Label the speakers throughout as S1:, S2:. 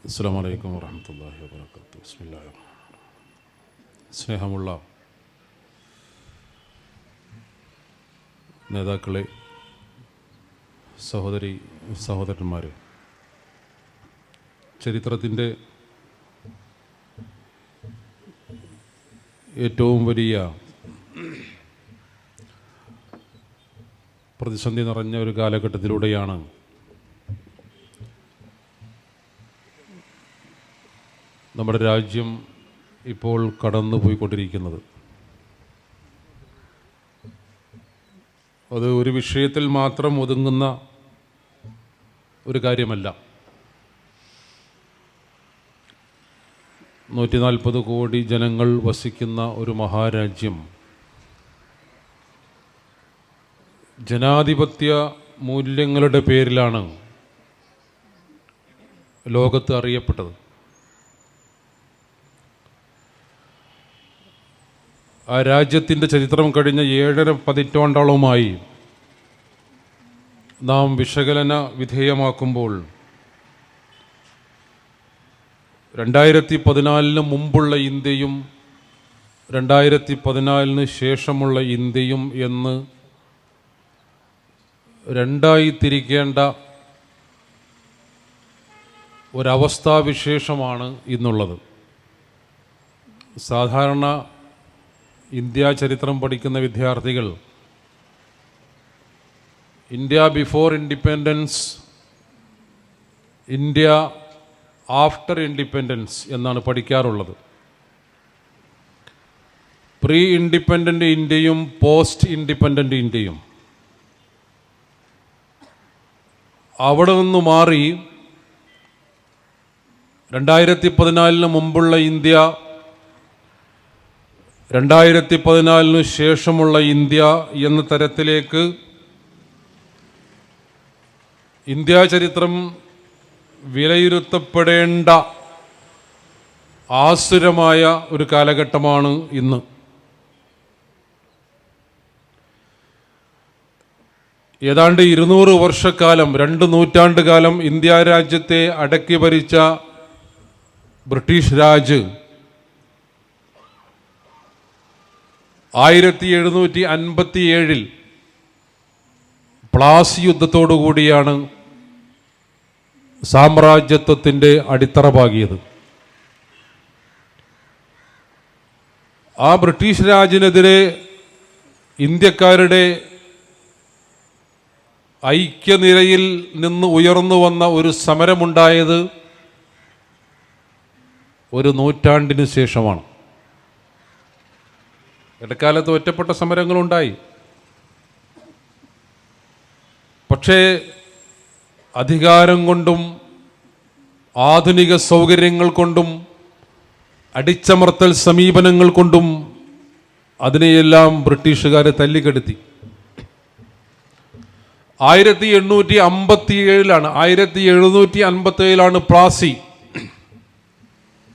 S1: അസ്സലാമു അലൈക്കും വറഹ്മത്തുള്ളാഹി വബറകാതുഹു. ബിസ്മില്ലാഹിർ റഹ്മാനിർ റഹീം. സ്നേഹമുള്ള നേതാക്കളെ, സഹോദരി സഹോദരന്മാരെ, ചരിത്രത്തിൻ്റെ ഏറ്റവും വലിയ പ്രതിസന്ധി നിറഞ്ഞ ഒരു കാലഘട്ടത്തിലൂടെയാണ് നമ്മുടെ രാജ്യം ഇപ്പോൾ കടന്നു പോയിക്കൊണ്ടിരിക്കുന്നത്. അത് ഒരു വിഷയത്തിൽ മാത്രം ഒതുങ്ങുന്ന ഒരു കാര്യമല്ല. 140 കോടി ജനങ്ങൾ വസിക്കുന്ന ഒരു മഹാരാജ്യം ജനാധിപത്യ മൂല്യങ്ങളുടെ പേരിലാണ് ലോകത്ത് അറിയപ്പെട്ടത്. ആ രാജ്യത്തിൻ്റെ ചരിത്രം കഴിഞ്ഞ 7.5 പതിറ്റാണ്ടോളമായി നാം വിശകലന വിധേയമാക്കുമ്പോൾ 2014 മുമ്പുള്ള ഇന്ത്യയും 2014 ശേഷമുള്ള ഇന്ത്യയും എന്ന് രണ്ടായി തിരിക്കേണ്ട ഒരവസ്ഥാവിശേഷമാണ് ഇന്നുള്ളത്. സാധാരണ ഇന്ത്യ ചരിത്രം പഠിക്കുന്ന വിദ്യാർത്ഥികൾ India before independence, India after independence എന്നാണ് പഠിക്കാറുള്ളത്. പ്രീ ഇൻഡിപെൻഡൻ്റ് ഇന്ത്യയും പോസ്റ്റ് ഇൻഡിപെൻഡൻ്റ് ഇന്ത്യയും. അവിടെ നിന്ന് മാറി 2014 മുമ്പുള്ള ഇന്ത്യ, 2014 ശേഷമുള്ള ഇന്ത്യ എന്ന തരത്തിലേക്ക് ഇന്ത്യ ചരിത്രം വിലയിരുത്തപ്പെടേണ്ട ആസുരമായ ഒരു കാലഘട്ടമാണ് ഇന്ന്. ഏതാണ്ട് 200 വർഷക്കാലം, 2 നൂറ്റാണ്ട് കാലം ഇന്ത്യ രാജ്യത്തെ അടക്കി ഭരിച്ച ബ്രിട്ടീഷ് രാജ് 1757 പ്ലാസി യുദ്ധത്തോടു കൂടിയാണ് സാമ്രാജ്യത്വത്തിൻ്റെ അടിത്തറ പാകിയത്. ആ ബ്രിട്ടീഷ് രാജിനെതിരെ ഇന്ത്യക്കാരുടെ ഐക്യനിരയിൽ നിന്ന് ഉയർന്നു വന്ന ഒരു സമരമുണ്ടായത് 1 നൂറ്റാണ്ടിന് ശേഷമാണ്. ഇടക്കാലത്ത് ഒറ്റപ്പെട്ട സമരങ്ങളുണ്ടായി. പക്ഷേ അധികാരം കൊണ്ടും ആധുനിക സൗകര്യങ്ങൾ കൊണ്ടും അടിച്ചമർത്തൽ സമീപനങ്ങൾ കൊണ്ടും അതിനെയെല്ലാം ബ്രിട്ടീഷുകാരെ തല്ലിക്കെടുത്തി. 1757 പ്ലാസി.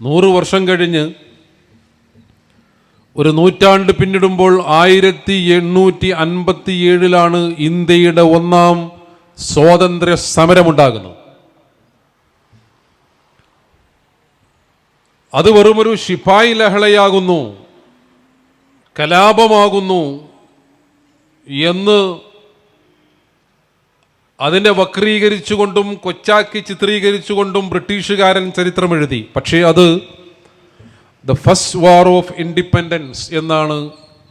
S1: 100 വർഷം കഴിഞ്ഞ് ഒരു നൂറ്റാണ്ട് പിന്നിടുമ്പോൾ 1857 ഇന്ത്യയുടെ 1ാം സ്വാതന്ത്ര്യ സമരമുണ്ടാകുന്നത്. അത് വെറുമൊരു ശിപായി ലഹളയാകുന്നു, കലാപമാകുന്നു എന്ന് അതിനെ വക്രീകരിച്ചുകൊണ്ടും കൊച്ചാക്കി ചിത്രീകരിച്ചുകൊണ്ടും ബ്രിട്ടീഷുകാരൻ ചരിത്രം എഴുതി. പക്ഷേ അത് the first war of independence എന്നാണ്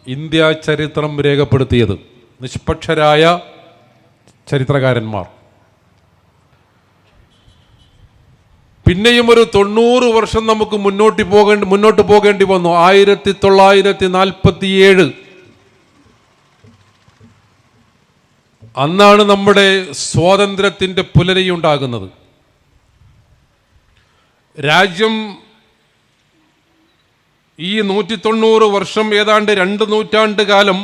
S1: ഇന്ത്യ ചരിത്രം രേഖപ്പെടുത്തിയത് നിഷ്പക്ഷരായ ചരിത്രകാരന്മാർ. പിന്നെയും ഒരു 90 വർഷം നമുക്ക് മുന്നോട്ട് പോകേണ്ടി വന്നു. 1947 അന്നാണ് നമ്മുടെ സ്വാതന്ത്ര്യത്തിൻ്റെ പുലരിയുണ്ടാകുന്നത്. രാജ്യം ഈ 190 വർഷം, ഏതാണ്ട് 2 നൂറ്റാണ്ട് കാലം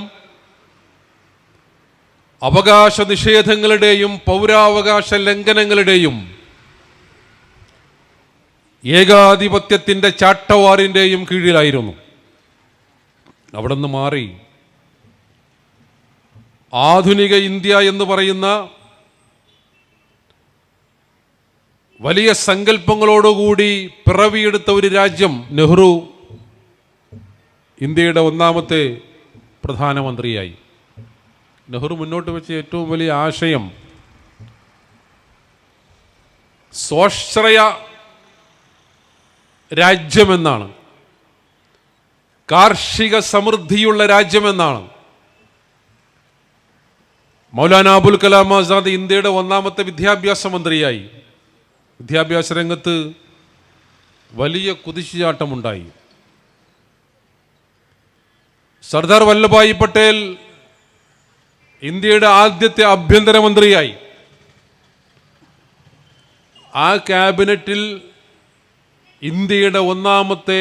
S1: അവകാശ നിഷേധങ്ങളുടെയും പൗരാവകാശ ലംഘനങ്ങളുടെയും ഏകാധിപത്യത്തിൻ്റെ ചാട്ടവാറിൻ്റെയും കീഴിലായിരുന്നു. അവിടെ നിന്ന് മാറി ആധുനിക ഇന്ത്യ എന്ന് പറയുന്ന വലിയ സങ്കല്പങ്ങളോടുകൂടി പിറവിയെടുത്ത ഒരു രാജ്യം. നെഹ്റു ഇന്ത്യയുടെ ഒന്നാമത്തെ പ്രധാനമന്ത്രിയായി. നെഹ്റു മുന്നോട്ട് വെച്ച ഏറ്റവും വലിയ ആശയം സ്വാശ്രയ രാജ്യമെന്നാണ്, കാർഷിക സമൃദ്ധിയുള്ള രാജ്യമെന്നാണ്. മൗലാന അബുൽ കലാം ആസാദ് ഇന്ത്യയുടെ ഒന്നാമത്തെ വിദ്യാഭ്യാസ മന്ത്രിയായി. വിദ്യാഭ്യാസ രംഗത്ത് വലിയ കുതിച്ചുചാട്ടമുണ്ടായി. സർദാർ വല്ലഭായ് പട്ടേൽ ഇന്ത്യയുടെ ആദ്യത്തെ ആഭ്യന്തരമന്ത്രിയായി. ആ ക്യാബിനറ്റിൽ ഇന്ത്യയുടെ ഒന്നാമത്തെ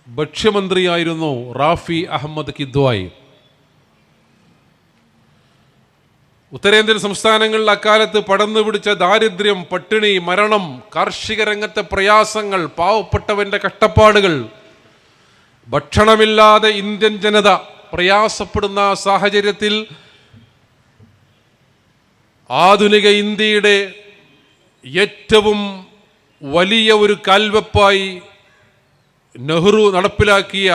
S1: ഭക്ഷ്യമന്ത്രിയായിരുന്നു റാഫി അഹമ്മദ് കിദ്വായി. ഉത്തരേന്ത്യൻ സംസ്ഥാനങ്ങളിൽ അക്കാലത്ത് പടർന്നു പിടിച്ച ദാരിദ്ര്യം, പട്ടിണി, മരണം, കാർഷിക രംഗത്തെ പ്രയാസങ്ങൾ, പാവപ്പെട്ടവന്റെ കഷ്ടപ്പാടുകൾ, ഭക്ഷണമില്ലാതെ ഇന്ത്യൻ ജനത പ്രയാസപ്പെടുന്ന സാഹചര്യത്തിൽ ആധുനിക ഇന്ത്യയുടെ ഏറ്റവും വലിയ ഒരു കാൽവെപ്പായി നെഹ്റു നടപ്പിലാക്കിയ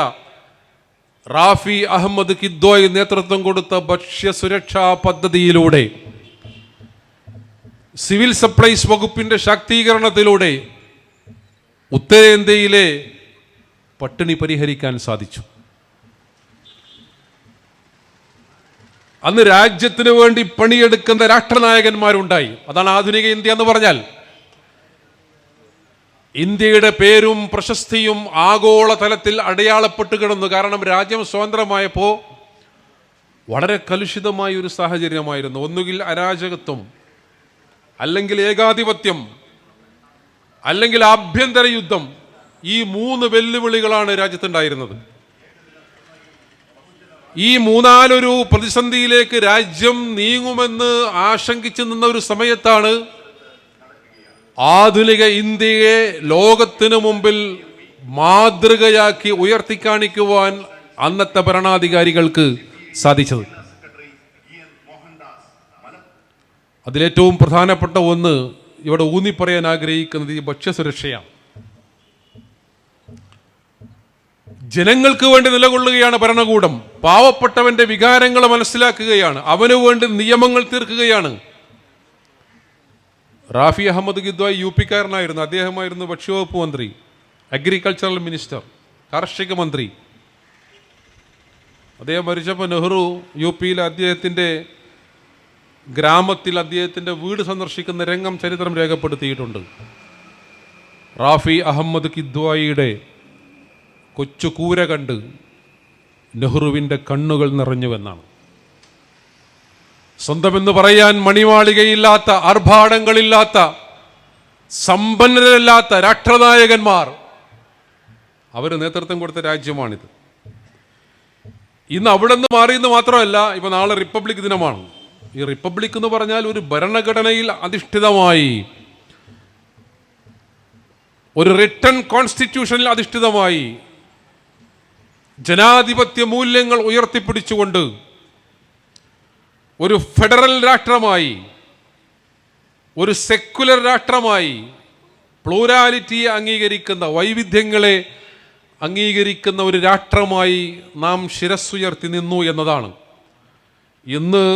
S1: റാഫി അഹമ്മദ് കിദ്വായ് നേതൃത്വം കൊടുത്ത ഭക്ഷ്യസുരക്ഷാ പദ്ധതിയിലൂടെ, സിവിൽ സപ്ലൈസ് വകുപ്പിന്റെ ശാക്തീകരണത്തിലൂടെ ഉത്തരേന്ത്യയിലെ പട്ടിണി പരിഹരിക്കാൻ സാധിച്ചു. അന്ന് രാജ്യത്തിന് വേണ്ടി പണിയെടുക്കുന്ന രാഷ്ട്രനായകന്മാരുണ്ടായി. അതാണ് ആധുനിക ഇന്ത്യ എന്ന് പറഞ്ഞാൽ. ഇന്ത്യയുടെ പേരും പ്രശസ്തിയും ആഗോളതലത്തിൽ അടയാളപ്പെട്ട് കിടന്നു. കാരണം രാജ്യം സ്വതന്ത്രമായപ്പോൾ വളരെ കലുഷിതമായ ഒരു സാഹചര്യമായിരുന്നു. ഒന്നുകിൽ അരാജകത്വം, അല്ലെങ്കിൽ ഏകാധിപത്യം, അല്ലെങ്കിൽ ആഭ്യന്തര യുദ്ധം. ഈ 3 വെല്ലുവിളികളാണ് രാജ്യത്തുണ്ടായിരുന്നത്. ഈ മൂന്നാലൊരു പ്രതിസന്ധിയിലേക്ക് രാജ്യം നീങ്ങുമെന്ന് ആശങ്കിച്ചു നിന്ന ഒരു സമയത്താണ് ആധുനിക ഇന്ത്യയെ ലോകത്തിനു മുമ്പിൽ മാതൃകയാക്കി ഉയർത്തിക്കാണിക്കുവാൻ അന്നത്തെ ഭരണാധികാരികൾക്ക് സാധിച്ചത്. അതിലേറ്റവും പ്രധാനപ്പെട്ട ഒന്ന് ഇവിടെ ഊന്നിപ്പറയാൻ ആഗ്രഹിക്കുന്നത് ഈ ഭക്ഷ്യസുരക്ഷയാണ്. ജനങ്ങൾക്ക് വേണ്ടി നിലകൊള്ളുകയാണ് ഭരണകൂടം. പാവപ്പെട്ടവന്റെ വികാരങ്ങൾ മനസ്സിലാക്കുകയാണ്, അവന് വേണ്ടി നിയമങ്ങൾ തീർക്കുകയാണ്. റാഫി അഹമ്മദ് കിദ്വായ് യുപിക്കാരനായിരുന്നു. അദ്ദേഹമായിരുന്നു ഭക്ഷ്യവകുപ്പ് മന്ത്രി, അഗ്രികൾച്ചറൽ മിനിസ്റ്റർ, കാർഷിക മന്ത്രി. അദ്ദേഹം മരിച്ചപ്പോൾ നെഹ്റു യുപിയിലെ അദ്ദേഹത്തിൻ്റെ ഗ്രാമത്തിൽ അദ്ദേഹത്തിൻ്റെ വീട് സന്ദർശിക്കുന്ന രംഗം ചരിത്രം രേഖപ്പെടുത്തിയിട്ടുണ്ട്. റാഫി അഹമ്മദ് കിദ്വായിയുടെ കൊച്ചു കൂര കണ്ട് നെഹ്റുവിൻ്റെ കണ്ണുകൾ നിറഞ്ഞുവെന്നാണ്. സ്വന്തമെന്ന് പറയാൻ മണിമാളികയില്ലാത്ത, ആർഭാടങ്ങളില്ലാത്ത, സമ്പന്നരല്ലാത്ത രാഷ്ട്രനായകന്മാർ അവർ നേതൃത്വം കൊടുത്ത രാജ്യമാണിത്. ഇന്ന് അവിടെ നിന്ന് മാറിയെന്ന് മാത്രമല്ല, ഇപ്പൊ നാളെ റിപ്പബ്ലിക് ദിനമാണ്. ഈ റിപ്പബ്ലിക് എന്ന് പറഞ്ഞാൽ ഒരു ഭരണഘടനയിൽ അധിഷ്ഠിതമായി, ഒരു റിട്ടൺ കോൺസ്റ്റിറ്റ്യൂഷനിൽ അധിഷ്ഠിതമായി, ജനാധിപത്യ മൂല്യങ്ങൾ ഉയർത്തിപ്പിടിച്ചുകൊണ്ട് ഒരു ഫെഡറൽ രാഷ്ട്രമായി, ഒരു സെക്കുലർ രാഷ്ട്രമായി, പ്ലൂരാലിറ്റിയെ അംഗീകരിക്കുന്ന, വൈവിധ്യങ്ങളെ അംഗീകരിക്കുന്ന ഒരു രാഷ്ട്രമായി നാം ശിരസ്സുയർത്തി നിന്നു എന്നതാണ്. ഇന്ന്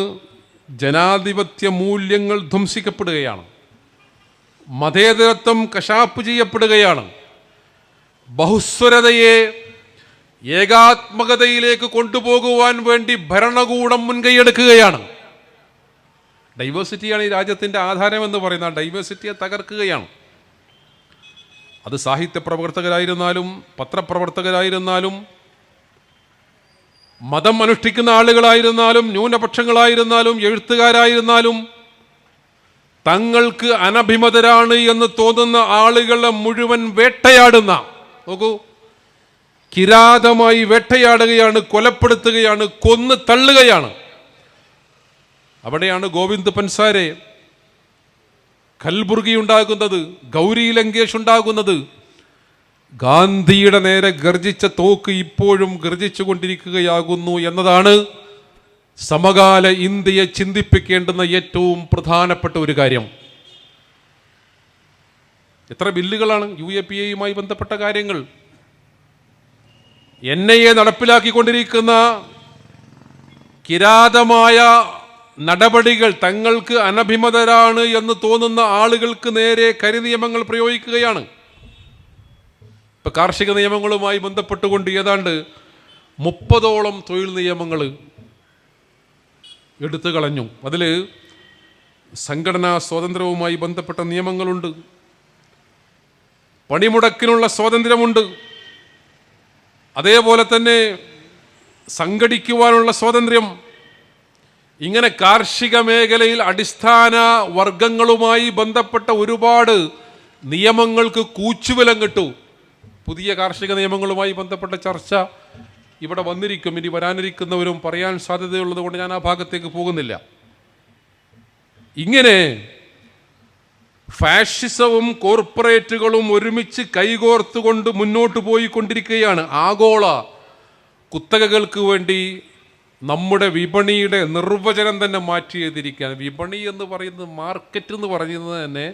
S1: ജനാധിപത്യ മൂല്യങ്ങൾ ധ്വംസിക്കപ്പെടുകയാണ്, മതേതരത്വം കശാപ്പ് ചെയ്യപ്പെടുകയാണ്, ബഹുസ്വരതയെ ഏകാത്മകതയിലേക്ക് കൊണ്ടുപോകുവാൻ വേണ്ടി ഭരണകൂടം മുൻകൈയെടുക്കുകയാണ്. ഡൈവേഴ്സിറ്റിയാണ് ഈ രാജ്യത്തിൻ്റെ ആധാരം എന്ന് പറയുന്ന ഡൈവേഴ്സിറ്റിയെ തകർക്കുകയാണ്. അത് സാഹിത്യ പ്രവർത്തകരായിരുന്നാലും, പത്രപ്രവർത്തകരായിരുന്നാലും, മതം അനുഷ്ഠിക്കുന്ന ആളുകളായിരുന്നാലും, ന്യൂനപക്ഷങ്ങളായിരുന്നാലും, എഴുത്തുകാരായിരുന്നാലും, തങ്ങൾക്ക് അനഭിമതരാണ് എന്ന് തോന്നുന്ന ആളുകളെ മുഴുവൻ വേട്ടയാടുന്ന, നോക്കൂ, കിരാതമായി വേട്ടയാടുകയാണ്, കൊലപ്പെടുത്തുകയാണ്, കൊന്നു തള്ളുകയാണ്. അവിടെയാണ് ഗോവിന്ദ് പൻസാരെ, കൽബുർഗി ഉണ്ടാകുന്നത്, ഗൗരി ലങ്കേഷ് ഉണ്ടാകുന്നത്. ഗാന്ധിയുടെ നേരെ ഗർജിച്ച തോക്ക് ഇപ്പോഴും ഗർജിച്ചു കൊണ്ടിരിക്കുകയാകുന്നു എന്നതാണ് സമകാല ഇന്ത്യയെ ചിന്തിപ്പിക്കേണ്ടുന്ന ഏറ്റവും പ്രധാനപ്പെട്ട ഒരു കാര്യം. എത്ര ബില്ലുകളാണ് UAPAയുമായി ബന്ധപ്പെട്ട കാര്യങ്ങൾ. NIA നടപ്പിലാക്കിക്കൊണ്ടിരിക്കുന്ന കിരാതമായ നടപടികൾ തങ്ങൾക്ക് അനഭിമതരാണ് എന്ന് തോന്നുന്ന ആളുകൾക്ക് നേരെ കരിനിയമങ്ങൾ പ്രയോഗിക്കുകയാണ്. ഇപ്പം കാർഷിക നിയമങ്ങളുമായി ബന്ധപ്പെട്ടുകൊണ്ട് ഏതാണ്ട് 30ഓളം തൊഴിൽ നിയമങ്ങൾ എടുത്തു കളഞ്ഞു. അതിൽ സംഘടനാ സ്വാതന്ത്ര്യവുമായി ബന്ധപ്പെട്ട നിയമങ്ങളുണ്ട്, പണിമുടക്കിനുള്ള സ്വാതന്ത്ര്യമുണ്ട്, അതേപോലെ തന്നെ സംഘടിക്കുവാനുള്ള സ്വാതന്ത്ര്യം. ഇങ്ങനെ കാർഷിക മേഖലയിൽ അടിസ്ഥാന വർഗങ്ങളുമായി ബന്ധപ്പെട്ട ഒരുപാട് നിയമങ്ങൾക്ക് കൂച്ചുവിലം കിട്ടു. പുതിയ കാർഷിക നിയമങ്ങളുമായി ബന്ധപ്പെട്ട ചർച്ച ഇവിടെ വന്നിരിക്കും, ഇനി വരാനിരിക്കുന്നവരും പറയാൻ സാധ്യതയുള്ളത് കൊണ്ട് ഞാൻ ആ ഭാഗത്തേക്ക് പോകുന്നില്ല. ഇങ്ങനെ ഫാഷിസവും കോർപ്പറേറ്റുകളും ഒരുമിച്ച് കൈകോർത്തുകൊണ്ട് മുന്നോട്ട് പോയിക്കൊണ്ടിരിക്കുകയാണ്. ആഗോള കുത്തകകൾക്ക് വേണ്ടി നമ്മുടെ വിപണിയുടെ നിർവചനം തന്നെ മാറ്റി ചെയ്തിരിക്കുകയാണ്. വിപണി എന്ന് പറയുന്നത്, മാർക്കറ്റ് എന്ന് പറയുന്നത് തന്നെ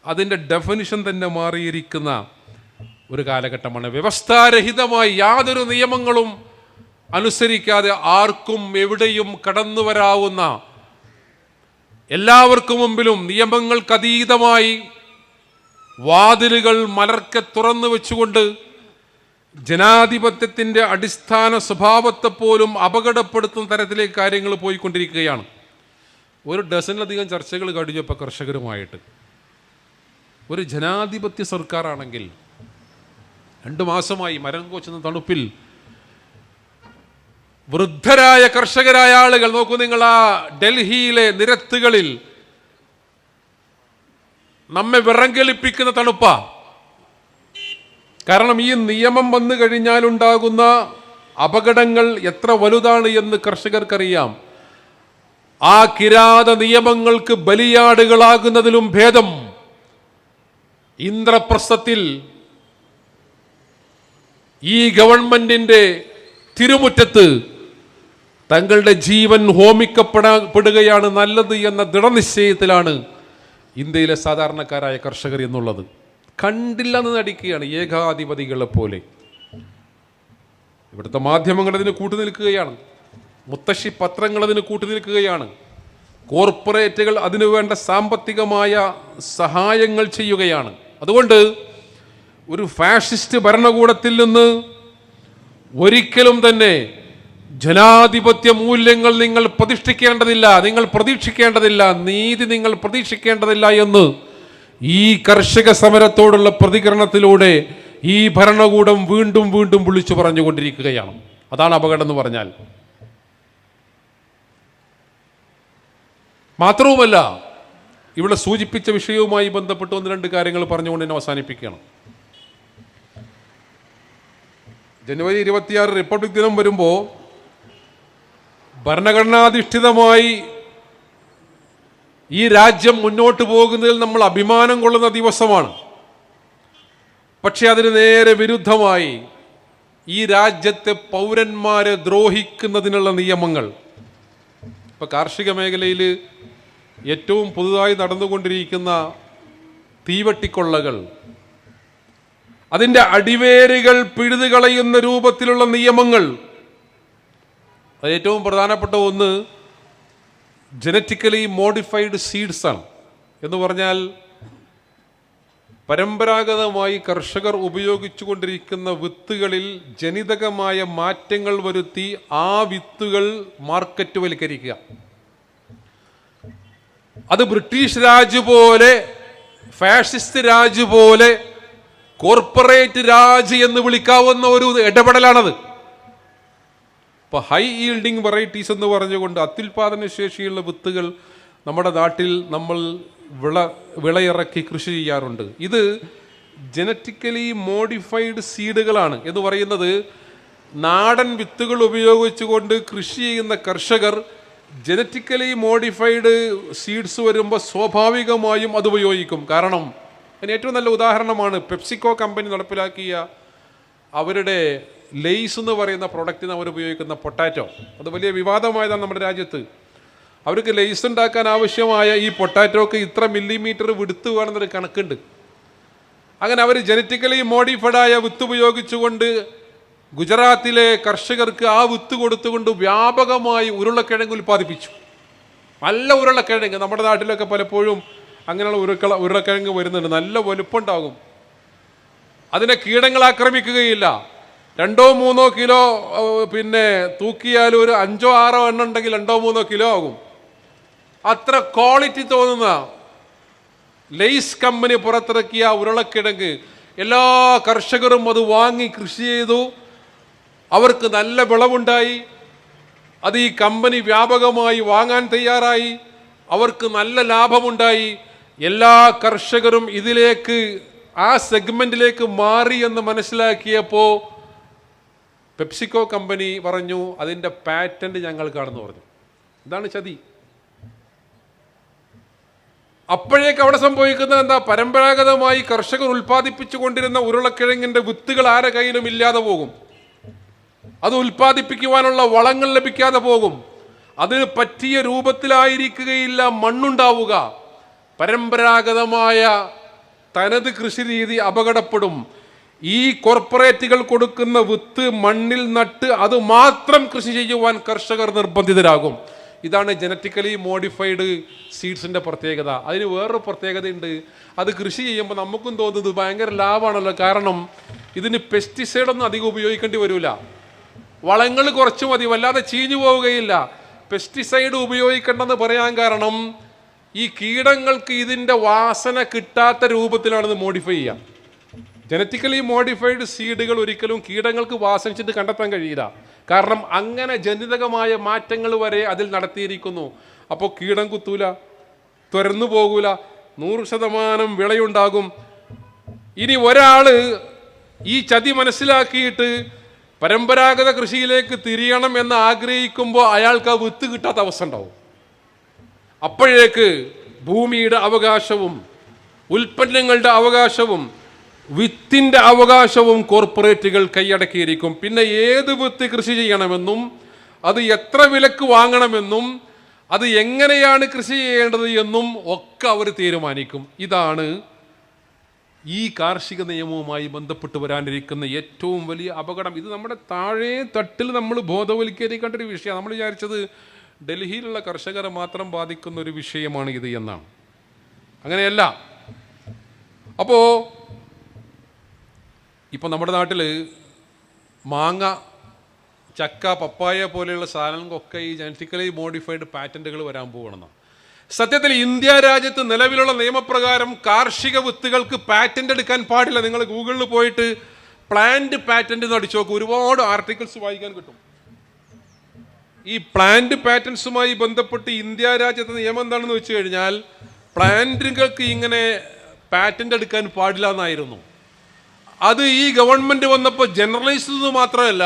S1: അതിൻ്റെ ഡെഫിനിഷൻ തന്നെ മാറിയിരിക്കുന്ന ഒരു കാലഘട്ടമാണ്. വ്യവസ്ഥാരഹിതമായി യാതൊരു നിയമങ്ങളും അനുസരിക്കാതെ ആർക്കും എവിടെയും കടന്നു വരാവുന്ന, എല്ലാവർക്കും മുമ്പിലും നിയമങ്ങൾക്കതീതമായി വാതിലുകൾ മലർക്കെ തുറന്നു വെച്ചുകൊണ്ട് ജനാധിപത്യത്തിൻ്റെ അടിസ്ഥാന സ്വഭാവത്തെ പോലും അപകടപ്പെടുത്തുന്ന തരത്തിലേക്ക് കാര്യങ്ങൾ പോയിക്കൊണ്ടിരിക്കുകയാണ്. ഒരു ഡസനിലധികം ചർച്ചകൾ കഴിഞ്ഞപ്പോൾ കർഷകരുമായിട്ട്. ഒരു ജനാധിപത്യ സർക്കാരാണെങ്കിൽ 2 മാസമായി മരം കോച്ചുന്ന തണുപ്പിൽ വൃദ്ധരായ കർഷകരായ ആളുകൾ, നോക്കൂ നിങ്ങൾ, ആ ഡൽഹിയിലെ നിരത്തുകളിൽ നമ്മെ വിറങ്കലിപ്പിക്കുന്ന തണുപ്പാ. കാരണം ഈ നിയമം വന്നു കഴിഞ്ഞാലുണ്ടാകുന്ന അപകടങ്ങൾ എത്ര വലുതാണ് എന്ന് കർഷകർക്കറിയാം. ആ കിരാത നിയമങ്ങൾക്ക് ബലിയാടുകളാകുന്നതിലും ഭേദം ഇന്ദ്രപ്രസ്ഥത്തിൽ ഈ ഗവൺമെന്റിന്റെ തിരുമുറ്റത്ത് തങ്ങളുടെ ജീവൻ ഹോമിക്കപ്പെടുകയാണ് നല്ലത് എന്ന ദൃഢനിശ്ചയത്തിലാണ് ഇന്ത്യയിലെ സാധാരണക്കാരായ കർഷകർ എന്നുള്ളത്. കണ്ടില്ലെന്ന് നടിക്കുകയാണ് ഏകാധിപതികളെ പോലെ. ഇവിടുത്തെ മാധ്യമങ്ങൾ അതിന് കൂട്ടുനിൽക്കുകയാണ്, മുത്തശ്ശി പത്രങ്ങൾ അതിന് കൂട്ടുനിൽക്കുകയാണ്, കോർപ്പറേറ്റുകൾ അതിനു വേണ്ട സാമ്പത്തികമായ സഹായങ്ങൾ ചെയ്യുകയാണ്. അതുകൊണ്ട് ഒരു ഫാഷിസ്റ്റ് ഭരണകൂടത്തിൽ നിന്ന് ഒരിക്കലും തന്നെ ജനാധിപത്യ മൂല്യങ്ങൾ നിങ്ങൾ പ്രതിഷ്ഠിക്കേണ്ടതില്ല, നിങ്ങൾ പ്രതീക്ഷിക്കേണ്ടതില്ല, നീതി നിങ്ങൾ പ്രതീക്ഷിക്കേണ്ടതില്ല എന്ന് ഈ കർഷക സമരത്തോടുള്ള പ്രതികരണത്തിലൂടെ ഈ ഭരണകൂടം വീണ്ടും വീണ്ടും വിളിച്ചു പറഞ്ഞുകൊണ്ടിരിക്കുകയാണ്. അതാണ് അപകടം എന്ന് പറഞ്ഞാൽ. മാത്രവുമല്ല, ഇവിടെ സൂചിപ്പിച്ച വിഷയവുമായി ബന്ധപ്പെട്ട് 1-2 കാര്യങ്ങൾ പറഞ്ഞുകൊണ്ട് തന്നെ അവസാനിപ്പിക്കുകയാണ്. ജനുവരി 26 റിപ്പബ്ലിക് ദിനം വരുമ്പോൾ ഭരണഘടനാധിഷ്ഠിതമായി ഈ രാജ്യം മുന്നോട്ട് പോകുന്നതിൽ നമ്മൾ അഭിമാനം കൊള്ളുന്ന ദിവസമാണ്. പക്ഷെ അതിന് നേരെ വിരുദ്ധമായി ഈ രാജ്യത്തെ പൗരന്മാരെ ദ്രോഹിക്കുന്നതിനുള്ള നിയമങ്ങൾ, ഇപ്പൊ കാർഷിക മേഖലയിൽ ഏറ്റവും പുതുതായി നടന്നുകൊണ്ടിരിക്കുന്ന തീവട്ടിക്കൊള്ളകൾ, അതിൻ്റെ അടിവേരുകൾ പിഴുതുകളയുന്ന രൂപത്തിലുള്ള നിയമങ്ങൾ. അത് ഏറ്റവും പ്രധാനപ്പെട്ട ഒന്ന് ജനറ്റിക്കലി മോഡിഫൈഡ് സീഡ്സ് ആണ്. എന്ന് പറഞ്ഞാൽ പരമ്പരാഗതമായി കർഷകർ ഉപയോഗിച്ചു കൊണ്ടിരിക്കുന്ന വിത്തുകളിൽ ജനിതകമായ മാറ്റങ്ങൾ വരുത്തി ആ വിത്തുകൾ മാർക്കറ്റ് വൽക്കരിക്കുക. അത് ബ്രിട്ടീഷ് രാജ് പോലെ, ഫാഷിസ്റ്റ് രാജ് പോലെ, കോർപ്പറേറ്റ് രാജ് എന്ന് വിളിക്കാവുന്ന ഒരു ഇടപെടലാണത്. ഇപ്പോൾ ഹൈ ഈൽഡിങ് വെറൈറ്റീസ് എന്ന് പറഞ്ഞുകൊണ്ട് അത്യുൽപാദന ശേഷിയുള്ള വിത്തുകൾ നമ്മുടെ നാട്ടിൽ നമ്മൾ വിളയിറക്കി കൃഷി ചെയ്യാറുണ്ട്. ഇത് ജനറ്റിക്കലി മോഡിഫൈഡ് സീഡുകളാണ് എന്ന് പറയുന്നത്. നാടൻ വിത്തുകൾ ഉപയോഗിച്ചുകൊണ്ട് കൃഷി ചെയ്യുന്ന കർഷകർ ജനറ്റിക്കലി മോഡിഫൈഡ് സീഡ്സ് വരുമ്പോൾ സ്വാഭാവികമായും അത് ഉപയോഗിക്കും. കാരണം അതിന് ഏറ്റവും നല്ല ഉദാഹരണമാണ് പെപ്സിക്കോ കമ്പനി നടപ്പിലാക്കിയ അവരുടെ ലെയ്സ് എന്ന് പറയുന്ന പ്രൊഡക്റ്റിന് അവർ ഉപയോഗിക്കുന്ന പൊട്ടാറ്റോ. അത് വലിയ വിവാദമായതാണ് നമ്മുടെ രാജ്യത്ത്. അവർക്ക് ലെയ്സ് ഉണ്ടാക്കാൻ ആവശ്യമായ ഈ പൊട്ടാറ്റോക്ക് ഇത്ര മില്ലിമീറ്റർ വിടുത്ത് വേണമെന്നൊരു കണക്കുണ്ട്. അങ്ങനെ അവർ ജനറ്റിക്കലി മോഡിഫൈഡായ വിത്ത് ഉപയോഗിച്ചുകൊണ്ട് ഗുജറാത്തിലെ കർഷകർക്ക് ആ വിത്ത് കൊടുത്തുകൊണ്ട് വ്യാപകമായി ഉരുളക്കിഴങ്ങ് ഉൽപ്പാദിപ്പിച്ചു. നല്ല ഉരുളക്കിഴങ്ങ്, നമ്മുടെ നാട്ടിലൊക്കെ പലപ്പോഴും അങ്ങനെയുള്ള ഉരുളക്കിഴങ്ങ് വരുന്നുണ്ട്, നല്ല വലുപ്പമുണ്ടാകും. അതിനെ കീടങ്ങൾ ആക്രമിക്കുകയില്ല. 2-3 കിലോ പിന്നെ തൂക്കിയാൽ ഒരു 5-6 എണ്ണം ഉണ്ടെങ്കിൽ 2-3 കിലോ ആകും. അത്ര ക്വാളിറ്റി തോന്നുന്ന ലെയ്സ് കമ്പനി പുറത്തിറക്കിയ ഉരുളക്കിഴങ്ങ് എല്ലാ കർഷകരും അത് വാങ്ങി കൃഷി ചെയ്തു. അവർക്ക് നല്ല വിളവുണ്ടായി. അത് ഈ കമ്പനി വ്യാപകമായി വാങ്ങാൻ തയ്യാറായി. അവർക്ക് നല്ല ലാഭമുണ്ടായി. എല്ലാ കർഷകരും ഇതിലേക്ക്, ആ സെഗ്മെന്റിലേക്ക് മാറി എന്ന് മനസ്സിലാക്കിയപ്പോൾ പെപ്സിക്കോ കമ്പനി പറഞ്ഞു അതിൻ്റെ പാറ്റന്റ് ഞങ്ങൾക്കാണെന്ന് പറഞ്ഞു. ഇതാണ് ചതി. അപ്പോഴേക്ക് അവിടെ സംഭവിക്കുന്നത് എന്താ? പരമ്പരാഗതമായി കർഷകർ ഉൽപ്പാദിപ്പിച്ചു കൊണ്ടിരുന്ന ഉരുളക്കിഴങ്ങിൻ്റെ വിത്തുകൾ ആരെ കയ്യിലും ഇല്ലാതെ പോകും. അത് ഉൽപ്പാദിപ്പിക്കുവാനുള്ള വളങ്ങൾ ലഭിക്കാതെ പോകും. അതിന് പറ്റിയ രൂപത്തിലായിരിക്കുകയില്ല മണ്ണുണ്ടാവുക. പരമ്പരാഗതമായ തനത് കൃഷി രീതി അപകടപ്പെടും. ഈ കോർപ്പറേറ്റുകൾ കൊടുക്കുന്ന വിത്ത് മണ്ണിൽ നട്ട് അത് മാത്രം കൃഷി ചെയ്യുവാൻ കർഷകർ നിർബന്ധിതരാകും. ഇതാണ് ജനറ്റിക്കലി മോഡിഫൈഡ് സീഡ്സിൻ്റെ പ്രത്യേകത. അതിന് വേറൊരു പ്രത്യേകതയുണ്ട്. അത് കൃഷി ചെയ്യുമ്പോൾ നമുക്കും തോന്നുന്നത് ഭയങ്കര ലാഭമാണല്ലോ. കാരണം ഇതിന് പെസ്റ്റിസൈഡൊന്നും അധികം ഉപയോഗിക്കേണ്ടി വരില്ല. വളങ്ങൾ കുറച്ച് മതി, വല്ലാതെ ചീഞ്ഞു പോവുകയില്ല. പെസ്റ്റിസൈഡ് ഉപയോഗിക്കേണ്ടെന്ന് പറയാൻ കാരണം ഈ കീടങ്ങൾക്ക് ഇതിൻ്റെ വാസന കിട്ടാത്ത രൂപത്തിലാണ് ഇത് മോഡിഫൈ ചെയ്യുക. ജനറ്റിക്കലി മോഡിഫൈഡ് സീഡുകൾ ഒരിക്കലും കീടങ്ങൾക്ക് വാസനിച്ചിട്ട് കണ്ടെത്താൻ കഴിയില്ല. കാരണം അങ്ങനെ ജനിതകമായ മാറ്റങ്ങൾ വരെ അതിൽ നടത്തിയിരിക്കുന്നു. അപ്പോൾ കീടം കുത്തൂല, തുരന്നു പോകൂല, 100% വിളയുണ്ടാകും. ഇനി ഒരാൾ ഈ ചതി മനസ്സിലാക്കിയിട്ട് പരമ്പരാഗത കൃഷിയിലേക്ക് തിരിയണം എന്ന് ആഗ്രഹിക്കുമ്പോൾ അയാൾക്ക് ആ വിത്ത് കിട്ടാത്ത അവസ്ഥ ഉണ്ടാവും. അപ്പോഴേക്ക് ഭൂമിയുടെ അവകാശവും ഉൽപ്പന്നങ്ങളുടെ അവകാശവും വിത്തിൻ്റെ അവകാശവും കോർപ്പറേറ്റുകൾ കൈയടക്കിയിരിക്കും. പിന്നെ ഏത് വിത്ത് കൃഷി ചെയ്യണമെന്നും അത് എത്ര വിലക്ക് വാങ്ങണമെന്നും അത് എങ്ങനെയാണ് കൃഷി ചെയ്യേണ്ടത് എന്നും ഒക്കെ അവർ തീരുമാനിക്കും. ഇതാണ് ഈ കാർഷിക നിയമവുമായി ബന്ധപ്പെട്ട് വരാനിരിക്കുന്ന ഏറ്റവും വലിയ അപകടം. ഇത് നമ്മുടെ താഴെ തട്ടിൽ നമ്മൾ ബോധവൽക്കരിക്കേണ്ട ഒരു വിഷയമാണ്. നമ്മൾ വിചാരിച്ചത് ഡൽഹിയിലുള്ള കർഷകരെ മാത്രം ബാധിക്കുന്ന ഒരു വിഷയമാണ് ഇത് എന്നാണ്. അങ്ങനെയല്ല. അപ്പോൾ ഇപ്പോൾ നമ്മുടെ നാട്ടിൽ മാങ്ങ, ചക്ക, പപ്പായ പോലെയുള്ള സാധനങ്ങൾക്കൊക്കെ ഈ ജനറ്റിക്കലി മോഡിഫൈഡ് പാറ്റന്റുകൾ വരാൻ പോകണമെന്നാണ്. സത്യത്തിൽ ഇന്ത്യ രാജ്യത്ത് നിലവിലുള്ള നിയമപ്രകാരം കാർഷിക വിത്തുകൾക്ക് പാറ്റന്റ് എടുക്കാൻ പാടില്ല. നിങ്ങൾ ഗൂഗിളിൽ പോയിട്ട് പ്ലാന്റ് പാറ്റന്റ് എന്ന് അടിച്ചു നോക്കും, ഒരുപാട് ആർട്ടിക്കിൾസ് വായിക്കാൻ കിട്ടും. ഈ പ്ലാന്റ് പാറ്റന്റ്സുമായി ബന്ധപ്പെട്ട് ഇന്ത്യ രാജ്യത്തെ നിയമം എന്താണെന്ന് വെച്ച് കഴിഞ്ഞാൽ പ്ലാന്റുകൾക്ക് ഇങ്ങനെ പാറ്റന്റ് എടുക്കാൻ പാടില്ല എന്നായിരുന്നു. അത് ഈ ഗവൺമെന്റ് വന്നപ്പോൾ ജനറലൈസ് ചെയ്തത് മാത്രമല്ല,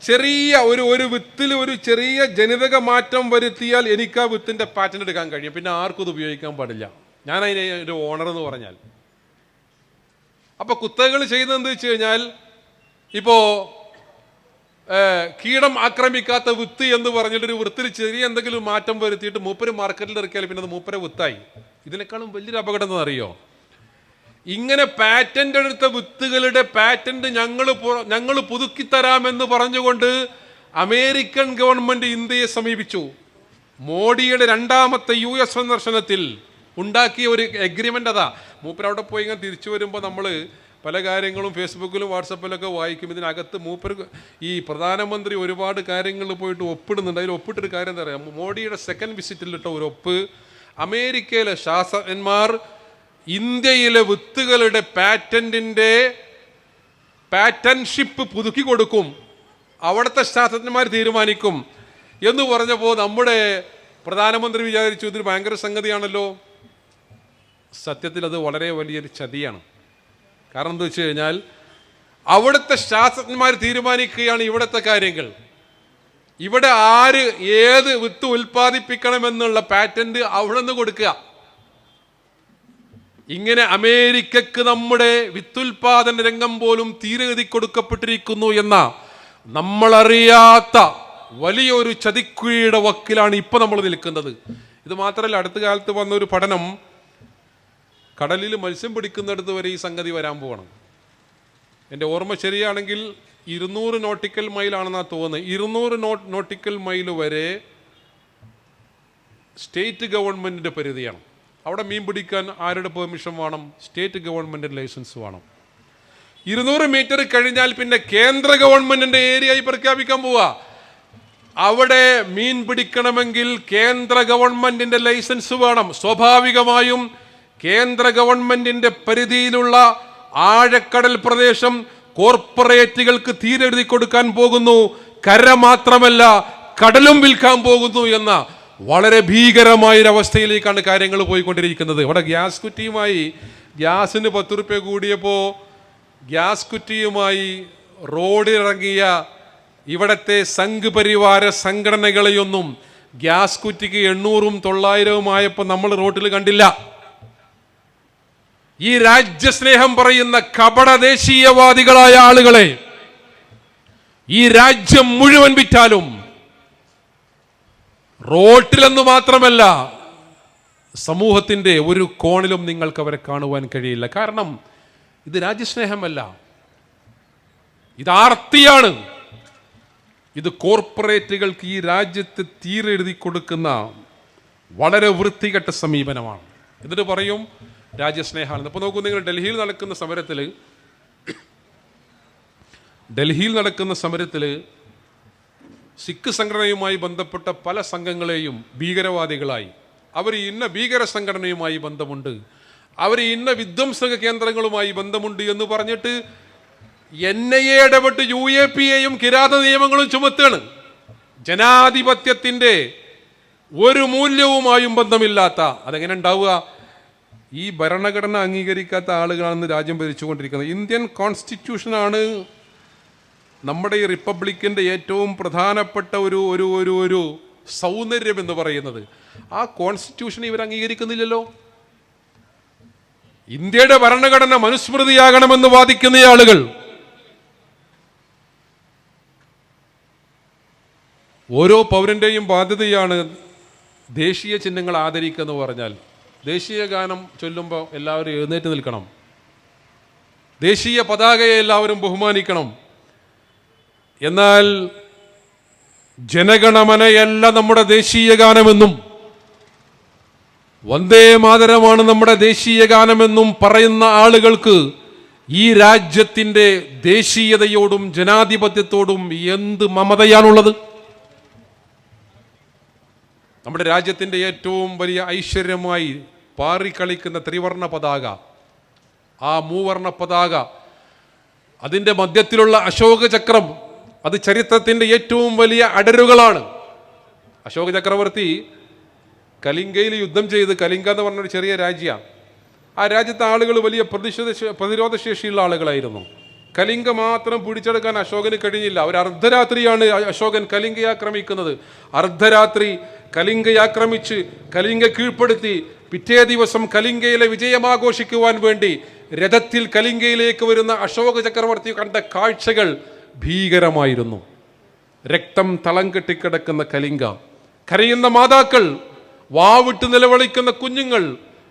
S1: ചെറിയ ഒരു വിത്തിൽ ഒരു ചെറിയ ജനിതക മാറ്റം വരുത്തിയാൽ എനിക്ക് ആ വിത്തിൻ്റെ പാറ്റന്റ് എടുക്കാൻ കഴിയും. പിന്നെ ആർക്കും ഇത് ഉപയോഗിക്കാൻ പാടില്ല. ഞാൻ അതിനെ ഒരു ഓണർ എന്ന് പറഞ്ഞാൽ. അപ്പോൾ കുത്തകകൾ ചെയ്യുന്നത് എന്താ വെച്ച് കഴിഞ്ഞാൽ, ഇപ്പോൾ കീടം ആക്രമിക്കാത്ത വിത്ത് എന്ന് പറഞ്ഞിട്ടൊരു വിത്തിൽ ചെറിയ എന്തെങ്കിലും മാറ്റം വരുത്തിയിട്ട് മൂപ്പര് മാർക്കറ്റിൽ ഇറക്കിയാൽ പിന്നെ അത് മൂപ്പരെ വിത്തായി. ഇതിനേക്കാളും വലിയൊരു അപകടം എന്ന് അറിയോ? ഇങ്ങനെ പാറ്റന്റ് എടുത്ത വിത്തുകളുടെ പാറ്റന്റ് ഞങ്ങൾ പുതുക്കിത്തരാമെന്ന് പറഞ്ഞുകൊണ്ട് അമേരിക്കൻ ഗവൺമെന്റ് ഇന്ത്യയെ സമീപിച്ചു. മോഡിയുടെ 2ാമത്തെ US സന്ദർശനത്തിൽ ഉണ്ടാക്കിയ ഒരു എഗ്രിമെന്റ് അതാ. മൂപ്പർ അവിടെ പോയി ഇങ്ങനെ തിരിച്ചു വരുമ്പോൾ നമ്മൾ പല കാര്യങ്ങളും ഫേസ്ബുക്കിലും വാട്സപ്പിലൊക്കെ വായിക്കും. ഇതിനകത്ത് മൂപ്പർ ഈ പ്രധാനമന്ത്രി ഒരുപാട് കാര്യങ്ങൾ പോയിട്ട് ഒപ്പിടുന്നുണ്ട്. അതിൽ ഒപ്പിട്ടൊരു കാര്യം എന്താ പറയുക, മോഡിയുടെ 2nd വിസിറ്റിലിട്ട ഒരു ഒപ്പ്, അമേരിക്കയിലെ ശാസ്ത്രജ്ഞന്മാർ ഇന്ത്യയിലെ വിത്തുകളുടെ പാറ്റന്റിൻ്റെ പാറ്റൻഷിപ്പ് പുതുക്കി കൊടുക്കും, അവിടുത്തെ ശാസ്ത്രജ്ഞന്മാർ തീരുമാനിക്കും എന്ന് പറഞ്ഞപ്പോൾ നമ്മുടെ പ്രധാനമന്ത്രി വിചാരിച്ചു ഇതൊരു ഭയങ്കര സംഗതിയാണല്ലോ. സത്യത്തിൽ അത് വളരെ വലിയൊരു ചതിയാണ്. കാരണം എന്താ വെച്ച് കഴിഞ്ഞാൽ അവിടുത്തെ ശാസ്ത്രജ്ഞന്മാർ തീരുമാനിക്കുകയാണ് ഇവിടുത്തെ കാര്യങ്ങൾ. ഇവിടെ ആര് ഏത് വിത്ത് ഉൽപ്പാദിപ്പിക്കണമെന്നുള്ള പാറ്റന്റ് അവിടെ നിന്ന് കൊടുക്കുക. ഇങ്ങനെ അമേരിക്കക്ക് നമ്മുടെ വിത്തുൽപാദന രംഗം പോലും തീരെഴുതി കൊടുക്കപ്പെട്ടിരിക്കുന്നു എന്ന നമ്മളറിയാത്ത വലിയൊരു ചതിക്കുഴിയുടെ വക്കിലാണ് ഇപ്പോൾ നമ്മൾ നിൽക്കുന്നത്. ഇത് മാത്രമല്ല, അടുത്ത കാലത്ത് വന്ന ഒരു പഠനം, 20 ലക്ഷത്തോളം കടലിൽ മത്സ്യം പിടിക്കുന്നിടത്ത് വരെ ഈ സംഗതി വരാൻ പോകണം. എൻ്റെ ഓർമ്മ ശരിയാണെങ്കിൽ 200 നോട്ടിക്കൽ മൈലാണെന്നാണ് തോന്നുന്നത്. 200 നോട്ടിക്കൽ മൈൽ വരെ സ്റ്റേറ്റ് ഗവൺമെൻറ്റിൻ്റെ പരിധിയാണ്. അവിടെ മീൻ പിടിക്കാൻ ആരുടെ പെർമിഷൻ വേണം? സ്റ്റേറ്റ് ഗവൺമെൻറ്റിൻ്റെ ലൈസൻസ് വേണം. 200 മീറ്റർ കഴിഞ്ഞാൽ പിന്നെ കേന്ദ്ര ഗവൺമെൻറ്റിൻ്റെ ഏരിയയായി പ്രഖ്യാപിക്കാൻ പോവുക. അവിടെ മീൻ പിടിക്കണമെങ്കിൽ കേന്ദ്ര ഗവൺമെൻറ്റിൻ്റെ ലൈസൻസ് വേണം. സ്വാഭാവികമായും കേന്ദ്ര ഗവൺമെൻറ്റിൻ്റെ പരിധിയിലുള്ള ആഴക്കടൽ പ്രദേശം കോർപ്പറേറ്റുകൾക്ക് തീരെഴുതി കൊടുക്കാൻ പോകുന്നു. കര മാത്രമല്ല കടലും വിൽക്കാൻ പോകുന്നു എന്ന വളരെ ഭീകരമായൊരവസ്ഥയിലേക്കാണ് കാര്യങ്ങൾ പോയിക്കൊണ്ടിരിക്കുന്നത്. ഇവിടെ ഗ്യാസ് കുറ്റിയുമായി, ഗ്യാസിന് 10 രൂപ കൂടിയപ്പോൾ ഗ്യാസ് കുറ്റിയുമായി റോഡിലിറങ്ങിയ ഇവിടത്തെ സംഘ് പരിവാര സംഘടനകളെയൊന്നും ഗ്യാസ് കുറ്റിക്ക് 800ഉം 900ഉം ആയപ്പോൾ നമ്മൾ റോഡിൽ കണ്ടില്ല. ഈ രാജ്യസ്നേഹം പറയുന്ന കപട ദേശീയവാദികളായ ആളുകളെ ഈ രാജ്യം മുഴുവൻ വിറ്റാലും റോട്ടിലെന്ന് മാത്രമല്ല സമൂഹത്തിൻ്റെ ഒരു കോണിലും നിങ്ങൾക്ക് അവരെ കാണുവാൻ കഴിയില്ല. കാരണം ഇത് രാജ്യസ്നേഹമല്ല, ഇത് ആർത്തിയാണ്. ഇത് കോർപ്പറേറ്റുകൾക്ക് ഈ രാജ്യത്ത് തീരെഴുതി കൊടുക്കുന്ന വളരെ വൃത്തികെട്ട സമീപനമാണ്. എന്നിട്ട് പറയും രാജ്യസ്നേഹമാണ്. ഇപ്പോൾ നോക്കൂ, നിങ്ങൾ ഡൽഹിയിൽ നടക്കുന്ന സമരത്തിൽ സിഖ് സംഘടനയുമായി ബന്ധപ്പെട്ട പല സംഘങ്ങളെയും ഭീകരവാദികളായി, അവർ ഇന്ന ഭീകര സംഘടനയുമായി ബന്ധമുണ്ട്, അവർ ഇന്ന വിധ്വംസക കേന്ദ്രങ്ങളുമായി ബന്ധമുണ്ട് എന്ന് പറഞ്ഞിട്ട് NIA ഇടപെട്ട് UAPയെയും കിരാത നിയമങ്ങളും ചുമത്തുകയാണ്. ജനാധിപത്യത്തിൻ്റെ ഒരു മൂല്യവുമായും ബന്ധമില്ലാത്ത, അതെങ്ങനെ ഉണ്ടാവുക? ഈ ഭരണഘടന അംഗീകരിക്കാത്ത ആളുകളാണ് രാജ്യം ഭരിച്ചുകൊണ്ടിരിക്കുന്നത്. ഇന്ത്യൻ കോൺസ്റ്റിറ്റ്യൂഷനാണ് നമ്മുടെ ഈ റിപ്പബ്ലിക്കിൻ്റെ ഏറ്റവും പ്രധാനപ്പെട്ട ഒരു സൗന്ദര്യം എന്ന് പറയുന്നത്. ആ കോൺസ്റ്റിറ്റ്യൂഷൻ ഇവർ അംഗീകരിക്കുന്നില്ലല്ലോ. ഇന്ത്യയുടെ ഭരണഘടന മനുസ്മൃതിയാകണമെന്ന് വാദിക്കുന്ന ആളുകൾ ഓരോ പൗരൻ്റെയും ബാധ്യതയാണ് ദേശീയ ചിഹ്നങ്ങൾ ആദരിക്കുക എന്ന് പറഞ്ഞാൽ. ദേശീയ ഗാനം ചൊല്ലുമ്പോൾ എല്ലാവരും എഴുന്നേറ്റ് നിൽക്കണം, ദേശീയ പതാകയെ എല്ലാവരും ബഹുമാനിക്കണം. എന്നാൽ ജനഗണമനയല്ല നമ്മുടെ ദേശീയ ഗാനമെന്നും വന്ദേ മാതരമാണ് നമ്മുടെ ദേശീയ ഗാനമെന്നും പറയുന്ന ആളുകൾക്ക് ഈ രാജ്യത്തിൻ്റെ ദേശീയതയോടും ജനാധിപത്യത്തോടും എന്ത് മമതയാണുള്ളത്? നമ്മുടെ രാജ്യത്തിൻ്റെ ഏറ്റവും വലിയ ഐശ്വര്യമായി പാറിക്കളിക്കുന്ന ത്രിവർണ പതാക, ആ മൂവർണ പതാക, അതിൻ്റെ മധ്യത്തിലുള്ള അശോക ചക്രം, അത് ചരിത്രത്തിൻ്റെ ഏറ്റവും വലിയ അടരുകളാണ്. അശോക ചക്രവർത്തി കലിംഗയിൽ യുദ്ധം ചെയ്ത്, കലിംഗ എന്ന് പറഞ്ഞൊരു ചെറിയ രാജ്യമാണ്. ആ രാജ്യത്തെ ആളുകൾ വലിയ പ്രതിരോധശേഷിയുള്ള ആളുകളായിരുന്നു. കലിംഗ മാത്രം പിടിച്ചെടുക്കാൻ അശോകന് കഴിഞ്ഞില്ല. ഒരു അർദ്ധരാത്രിയാണ് അശോകൻ കലിംഗയെ ആക്രമിക്കുന്നത്. അർദ്ധരാത്രി കലിംഗയെ ആക്രമിച്ച് കലിംഗ കീഴ്പ്പെടുത്തി പിറ്റേ ദിവസം കലിംഗയിലെ വിജയമാഘോഷിക്കുവാൻ വേണ്ടി രഥത്തിൽ കലിംഗയിലേക്ക് വരുന്ന അശോക ചക്രവർത്തി കണ്ട കാഴ്ചകൾ ഭീകരമായിരുന്നു. രക്തം തളം കെട്ടിക്കിടക്കുന്ന കലിംഗ, കരയുന്ന മാതാക്കൾ, വാവിട്ട് നിലവിളിക്കുന്ന കുഞ്ഞുങ്ങൾ,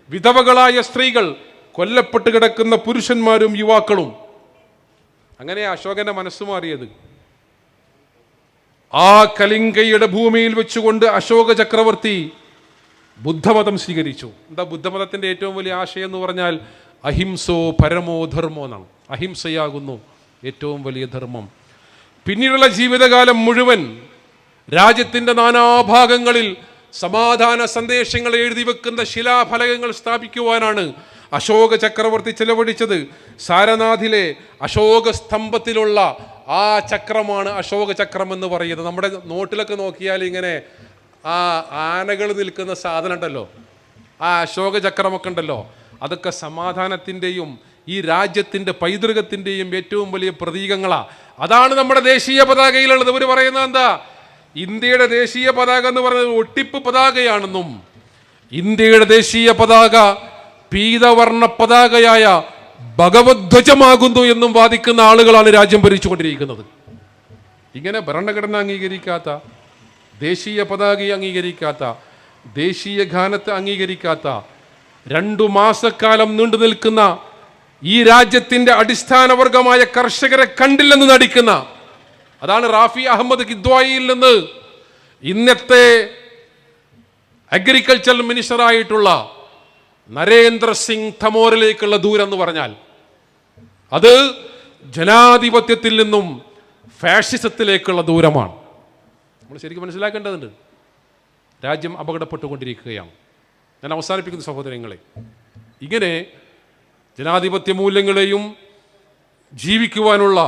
S1: വിധവകളായ സ്ത്രീകൾ, കൊല്ലപ്പെട്ട് കിടക്കുന്ന പുരുഷന്മാരും യുവാക്കളും. അങ്ങനെ അശോകന്റെ മനസ്സ് മാറിയത്. ആ കലിംഗയുടെ ഭൂമിയിൽ വെച്ചുകൊണ്ട് അശോക ചക്രവർത്തി ബുദ്ധമതം സ്വീകരിച്ചു. എന്താ ബുദ്ധമതത്തിന്റെ ഏറ്റവും വലിയ ആശയം എന്ന് പറഞ്ഞാൽ അഹിംസോ പരമോ ധർമ്മോ എന്നാണ്. അഹിംസയാകുന്നു ഏറ്റവും വലിയ ധർമ്മം. പിന്നീടുള്ള ജീവിതകാലം മുഴുവൻ രാജ്യത്തിൻ്റെ നാനാഭാഗങ്ങളിൽ സമാധാന സന്ദേശങ്ങൾ എഴുതി വെക്കുന്ന ശിലാഫലകങ്ങൾ സ്ഥാപിക്കുവാനാണ് അശോക ചക്രവർത്തി ചെലവഴിച്ചത്. സാരനാഥിലെ അശോക സ്തംഭത്തിലുള്ള ആ ചക്രമാണ് അശോക ചക്രം എന്ന് പറയുന്നത്. നമ്മുടെ നോട്ടിലൊക്കെ നോക്കിയാൽ ഇങ്ങനെ ആ ആനകൾ നിൽക്കുന്ന സാധനം ഉണ്ടല്ലോ, ആ അശോക ചക്രമൊക്കെ ഉണ്ടല്ലോ, അതൊക്കെ സമാധാനത്തിൻ്റെയും ഈ രാജ്യത്തിൻ്റെ പൈതൃകത്തിൻ്റെയും ഏറ്റവും വലിയ പ്രതീകങ്ങളാണ്. അതാണ് നമ്മുടെ ദേശീയ പതാകയിലുള്ളത്. ഇവർ പറയുന്നത് എന്താ? ഇന്ത്യയുടെ ദേശീയ പതാക എന്ന് പറയുന്നത് ഒട്ടിപ്പ് പതാകയാണെന്നും ഇന്ത്യയുടെ ദേശീയ പതാക പീതവർണ്ണ പതാകയായ ഭഗവധ്വജമാകുന്നു എന്നും വാദിക്കുന്ന ആളുകളാണ് രാജ്യം ഭരിച്ചുകൊണ്ടിരിക്കുന്നത്. ഇങ്ങനെ ഭരണഘടന അംഗീകരിക്കാത്ത, ദേശീയ പതാകയെ അംഗീകരിക്കാത്ത, ദേശീയ ഗാനത്തെ അംഗീകരിക്കാത്ത 2 മാസക്കാലം നീണ്ടു നിൽക്കുന്ന ഈ രാജ്യത്തിന്റെ അടിസ്ഥാനവർഗമായ കർഷകരെ കണ്ടില്ലെന്ന് നടിക്കുന്ന, അതാണ് റാഫി അഹമ്മദ് കിദ്വായിയിൽ നിന്ന് ഇന്നത്തെ അഗ്രികൾച്ചർ മിനിസ്റ്ററായിട്ടുള്ള നരേന്ദ്ര സിംഗ് തമോറിലേക്കുള്ള ദൂരം എന്ന് പറഞ്ഞാൽ അത് ജനാധിപത്യത്തിൽ നിന്നും ഫാഷിസത്തിലേക്കുള്ള ദൂരമാണ്. നമ്മൾ ശരിക്കും മനസ്സിലാക്കേണ്ടതുണ്ട്. രാജ്യം അപകടപ്പെട്ടുകൊണ്ടിരിക്കുകയാണ്. ഞാൻ അവസാനിപ്പിക്കുന്ന സഹോദരങ്ങളെ, ഇങ്ങനെ ജനാധിപത്യ മൂല്യങ്ങളെയും ജീവിക്കുവാനുള്ള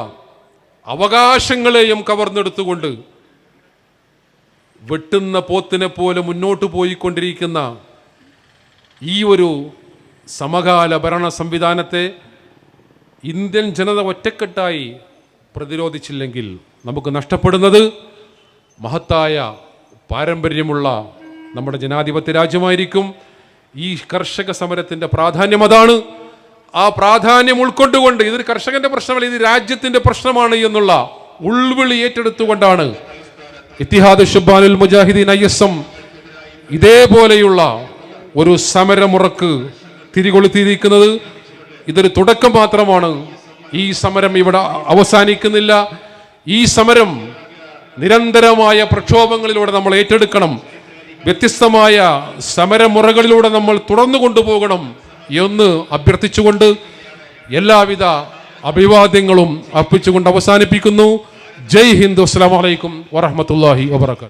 S1: അവകാശങ്ങളെയും കവർന്നെടുത്തുകൊണ്ട് വെട്ടുന്ന പോത്തിനെ പോലെ മുന്നോട്ട് പോയിക്കൊണ്ടിരിക്കുന്ന ഈ ഒരു സമകാല ഭരണ സംവിധാനത്തെ ഇന്ത്യൻ ജനത ഒറ്റക്കെട്ടായി പ്രതിരോധിച്ചില്ലെങ്കിൽ നമുക്ക് നഷ്ടപ്പെടുന്നത് മഹത്തായ പാരമ്പര്യമുള്ള നമ്മുടെ ജനാധിപത്യ രാജ്യമായിരിക്കും. ഈ കർഷക സമരത്തിൻ്റെ പ്രാധാന്യം അതാണ്. ആ പ്രാധാന്യം ഉൾക്കൊണ്ടുകൊണ്ട് ഇതൊരു കർഷകന്റെ പ്രശ്നമല്ല, ഇത് രാജ്യത്തിന്റെ പ്രശ്നമാണ് എന്നുള്ള ഉൾവിളി ഏറ്റെടുത്തുകൊണ്ടാണ് ഇത്തിഹാദ് ശുബ്ബാനുൽ മുജാഹിദീൻ ISM ഇതേപോലെയുള്ള ഒരു സമരമുറക്ക് തിരികൊളുത്തിയിരിക്കുന്നത്. ഇതൊരു തുടക്കം മാത്രമാണ്. ഈ സമരം ഇവിടെ അവസാനിക്കുന്നില്ല. ഈ സമരം നിരന്തരമായ പ്രക്ഷോഭങ്ങളിലൂടെ നമ്മൾ ഏറ്റെടുക്കണം. വ്യത്യസ്തമായ സമരമുറകളിലൂടെ നമ്മൾ തുടർന്നു കൊണ്ടുപോകണം എന്ന് അഭ്യർത്ഥിച്ചുകൊണ്ട് എല്ലാവിധ അഭിവാദ്യങ്ങളും അർപ്പിച്ചുകൊണ്ട് അവസാനിപ്പിക്കുന്നു. ജയ് ഹിന്ദ്. അസ്സലാമു അലൈക്കും വറഹ്മത്തുള്ളാഹി വബറകാതുഹു.